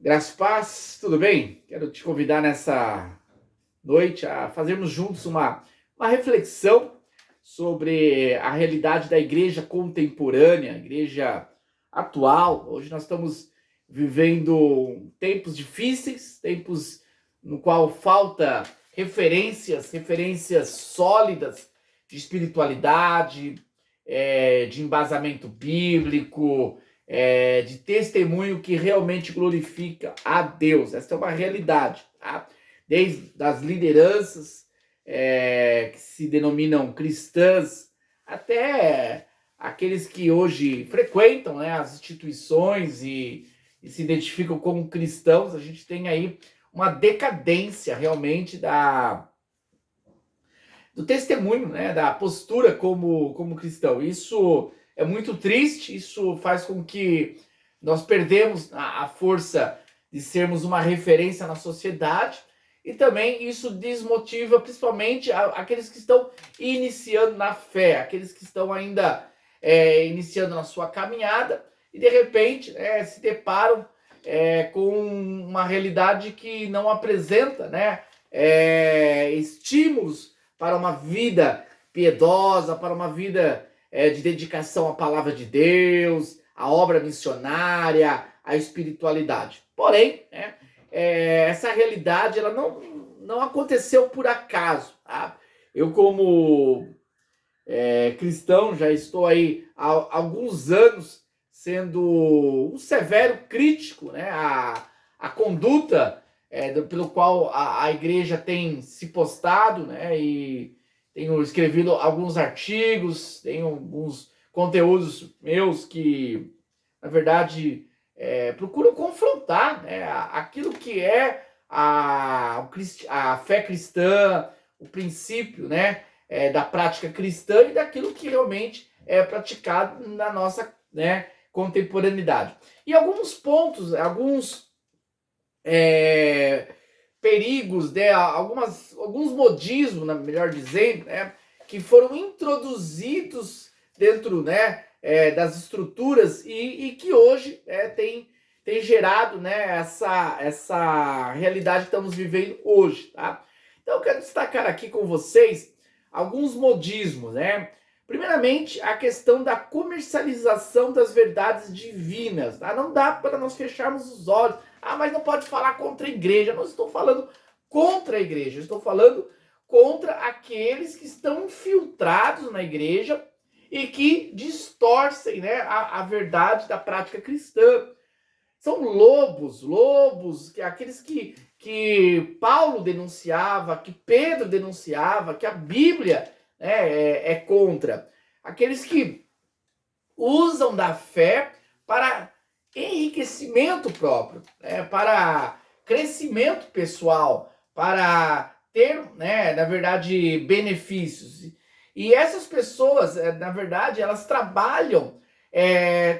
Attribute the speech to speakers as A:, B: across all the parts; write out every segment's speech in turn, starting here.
A: Graças e paz, tudo bem? Quero te convidar nessa noite a fazermos juntos uma reflexão sobre a realidade da igreja contemporânea, a igreja atual. Hoje nós estamos vivendo tempos difíceis, tempos no qual falta referências sólidas de espiritualidade, de embasamento bíblico, de testemunho que realmente glorifica a Deus. Essa é uma realidade, tá? Desde as lideranças que se denominam cristãs, até aqueles que hoje frequentam, né, as instituições e se identificam como cristãos. A gente tem aí uma decadência realmente do testemunho, né, da postura como cristão. Isso é muito triste, isso faz com que nós perdemos a força de sermos uma referência na sociedade, e também isso desmotiva principalmente aqueles que estão iniciando na fé, aqueles que estão ainda iniciando na sua caminhada e de repente se deparam com uma realidade que não apresenta, né, estímulos para uma vida piedosa, para uma vida de dedicação à palavra de Deus, à obra missionária, à espiritualidade. Porém, essa realidade ela não aconteceu por acaso. Tá? Eu, como cristão, já estou aí há alguns anos sendo um severo crítico, né, à conduta pelo qual a igreja tem se postado, né, e tenho escrevido alguns artigos, tenho alguns conteúdos meus que, na verdade, procuram confrontar, né, aquilo que é a fé cristã, o princípio, né, da prática cristã e daquilo que realmente é praticado na nossa, né, contemporaneidade. E alguns pontos, alguns perigos, né, alguns modismos, melhor dizendo, né, que foram introduzidos dentro, né, das estruturas e que hoje tem gerado, né, essa realidade que estamos vivendo hoje. Tá? Então eu quero destacar aqui com vocês alguns modismos, né? Primeiramente, a questão da comercialização das verdades divinas. Tá? Não dá para nós fecharmos os olhos. Mas não pode falar contra a igreja. Eu não estou falando contra a igreja. Eu estou falando contra aqueles que estão infiltrados na igreja e que distorcem, né, a verdade da prática cristã. São lobos, aqueles que Paulo denunciava, que Pedro denunciava, que a Bíblia é contra. Aqueles que usam da fé para enriquecimento próprio, para crescimento pessoal, para ter, né, na verdade, benefícios. E essas pessoas, na verdade, elas trabalham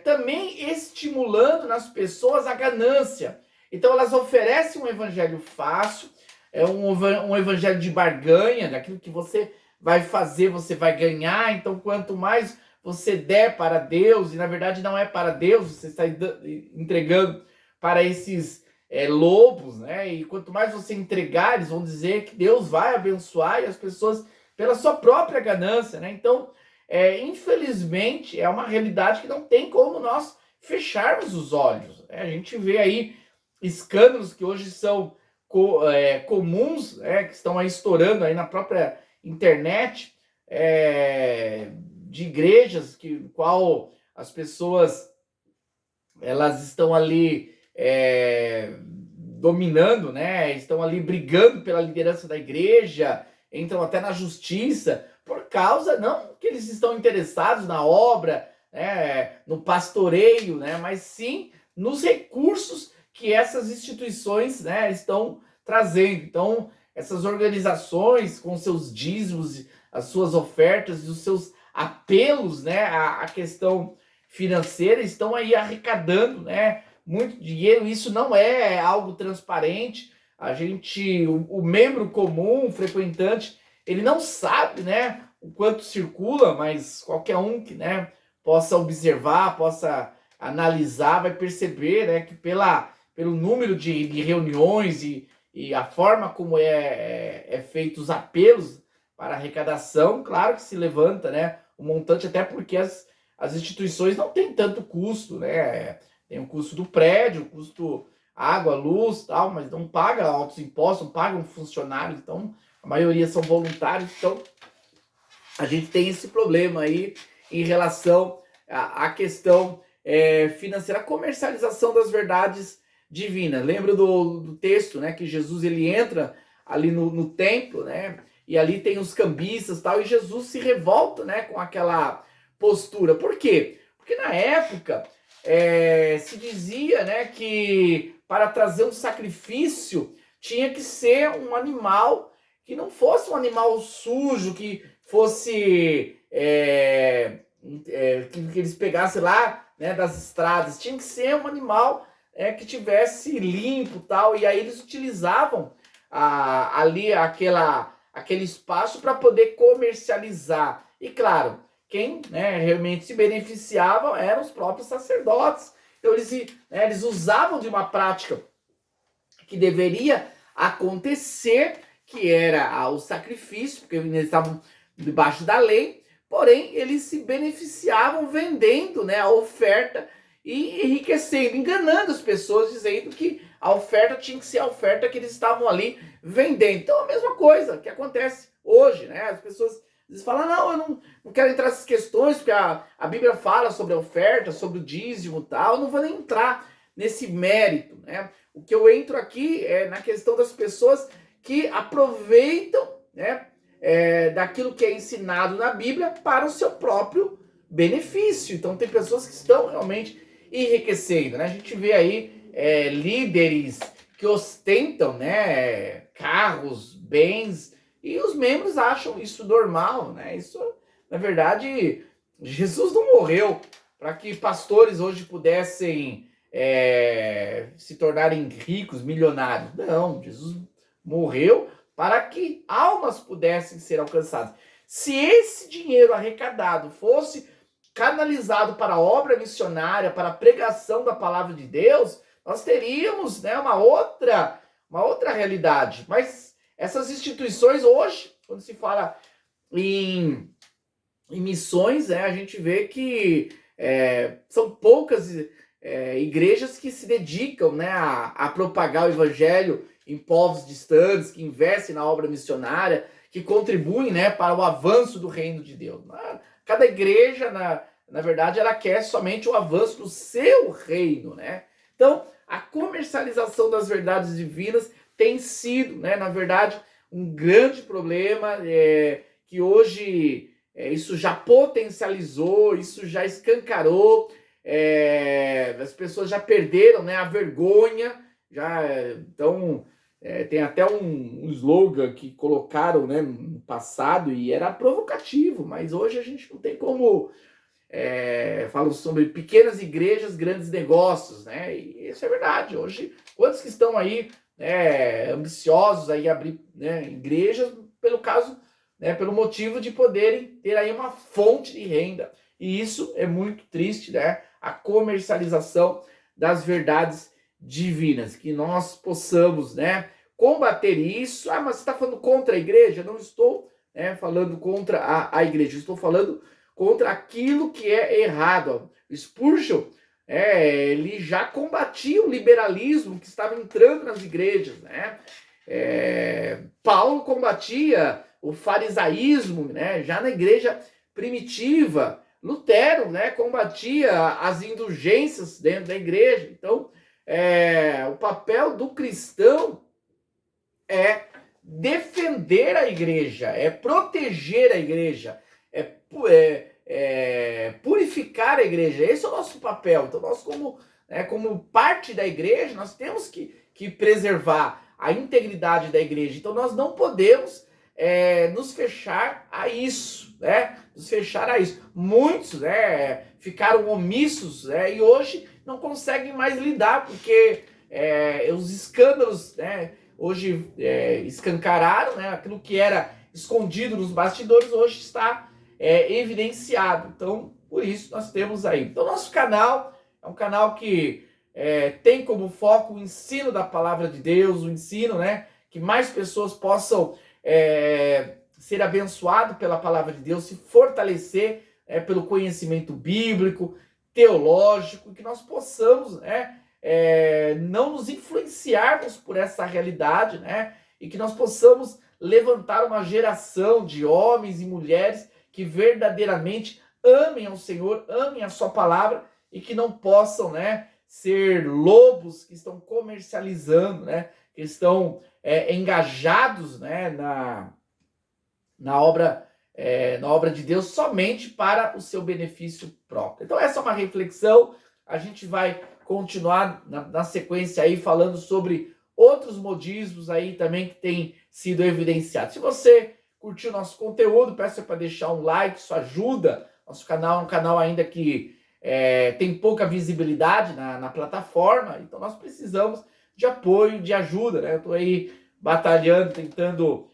A: também estimulando nas pessoas a ganância. Então elas oferecem um evangelho fácil, um evangelho de barganha, daquilo que você vai fazer, você vai ganhar. Então quanto mais você der para Deus, e na verdade não é para Deus, você está entregando para esses lobos, né? E quanto mais você entregar, eles vão dizer que Deus vai abençoar, e as pessoas pela sua própria ganância, né? Então, infelizmente, é uma realidade que não tem como nós fecharmos os olhos. A gente vê aí escândalos que hoje são comuns, que estão aí estourando aí na própria internet, de igrejas qual as pessoas elas estão ali dominando, né? Estão ali brigando pela liderança da igreja, entram até na justiça por causa, não que eles estão interessados na obra, né, no pastoreio, né, mas sim nos recursos que essas instituições, né, estão trazendo. Então, essas organizações com seus dízimos, as suas ofertas, os seus apelos, né, à questão financeira, estão aí arrecadando, né, muito dinheiro. Isso não é algo transparente. O membro comum, o frequentante, ele não sabe, né, o quanto circula, mas qualquer um que, né, possa observar, possa analisar, vai perceber, né, que pelo número de reuniões e a forma como é feito os apelos para arrecadação, claro que se levanta, né, o montante, até porque as instituições não têm tanto custo, né? Tem o custo do prédio, o custo água, luz, tal, mas não paga altos impostos, não pagam funcionários, então a maioria são voluntários, então a gente tem esse problema aí em relação à questão financeira, a comercialização das verdades divinas. Lembra do texto, né, que Jesus ele entra ali no templo, né, e ali tem os cambistas, tal, e Jesus se revolta, né, com aquela postura. Por quê? Porque na época se dizia, né, que para trazer um sacrifício tinha que ser um animal que não fosse um animal sujo, que fosse que eles pegassem lá, né, das estradas. Tinha que ser um animal que tivesse limpo, tal. E aí eles utilizavam ali aquele espaço para poder comercializar. E claro, quem, né, realmente se beneficiava eram os próprios sacerdotes. Então eles usavam de uma prática que deveria acontecer, que era o sacrifício, porque eles estavam debaixo da lei, porém eles se beneficiavam vendendo, né, a oferta e enriquecendo, enganando as pessoas, dizendo que a oferta tinha que ser a oferta que eles estavam ali vendendo. Então a mesma coisa que acontece hoje, né? As pessoas falam, não, eu não quero entrar nessas questões, porque a Bíblia fala sobre a oferta, sobre o dízimo e tal, eu não vou nem entrar nesse mérito, né? O que eu entro aqui é na questão das pessoas que aproveitam, né, daquilo que é ensinado na Bíblia para o seu próprio benefício. Então tem pessoas que estão realmente enriquecendo, né? A gente vê aí líderes que ostentam, né, carros, bens, e os membros acham isso normal, né? Isso, na verdade, Jesus não morreu para que pastores hoje pudessem se tornarem ricos, milionários. Não, Jesus morreu para que almas pudessem ser alcançadas. Se esse dinheiro arrecadado fosse canalizado para a obra missionária, para a pregação da palavra de Deus, nós teríamos, né, uma outra realidade. Mas essas instituições hoje, quando se fala em missões, a gente vê que são poucas igrejas que se dedicam, né, a propagar o evangelho em povos distantes, que investem na obra missionária, que contribuem, né, para o avanço do reino de Deus. Cada igreja, na verdade, ela quer somente o avanço do seu reino, né? Então, a comercialização das verdades divinas tem sido, né, na verdade, um grande problema que hoje isso já potencializou, isso já escancarou, as pessoas já perderam, né, a vergonha, então tem até um slogan que colocaram, né, no passado e era provocativo, mas hoje a gente não tem como falam sobre pequenas igrejas, grandes negócios, né? E isso é verdade. Hoje, quantos que estão aí ambiciosos aí abrir, né, igrejas pelo motivo de poderem ter aí uma fonte de renda. E isso é muito triste, né? A comercialização das verdades divinas, que nós possamos, né, combater isso. Mas você está falando contra a igreja? Não estou falando contra a igreja, estou falando contra aquilo que é errado. Spurgeon, ele já combatia o liberalismo que estava entrando nas igrejas, né? Paulo combatia o farisaísmo, né, já na igreja primitiva. Lutero, né, combatia as indulgências dentro da igreja. Então, o papel do cristão é defender a igreja, é proteger a igreja, purificar a igreja. Esse é o nosso papel. Então, nós, como parte da igreja, nós temos que preservar a integridade da igreja. Então, nós não podemos nos fechar a isso, né? Nos fechar a isso. Muitos ficaram omissos, e hoje não conseguem mais lidar, porque os escândalos, né, hoje escancararam, né? Aquilo que era escondido nos bastidores hoje está evidenciado. Então, por isso nós temos aí. Então, nosso canal é um canal que tem como foco o ensino da palavra de Deus, o ensino, né, que mais pessoas possam ser abençoadas pela palavra de Deus, se fortalecer pelo conhecimento bíblico, teológico, que nós possamos, né, não nos influenciarmos por essa realidade, né, e que nós possamos levantar uma geração de homens e mulheres que verdadeiramente amem ao Senhor, amem a sua palavra e que não possam, né, ser lobos que estão comercializando, né, que estão engajados, né, na obra de Deus somente para o seu benefício próprio. Então essa é uma reflexão. A gente vai continuar na sequência aí falando sobre outros modismos aí também que têm sido evidenciados. Se você curtiu nosso conteúdo, peço para deixar um like, isso ajuda. Nosso canal é um canal ainda que tem pouca visibilidade na plataforma, então nós precisamos de apoio, de ajuda, né? Eu estou aí batalhando, tentando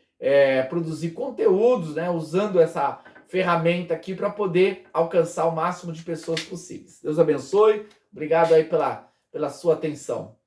A: produzir conteúdos, né? Usando essa ferramenta aqui para poder alcançar o máximo de pessoas possíveis. Deus abençoe. Obrigado aí pela sua atenção.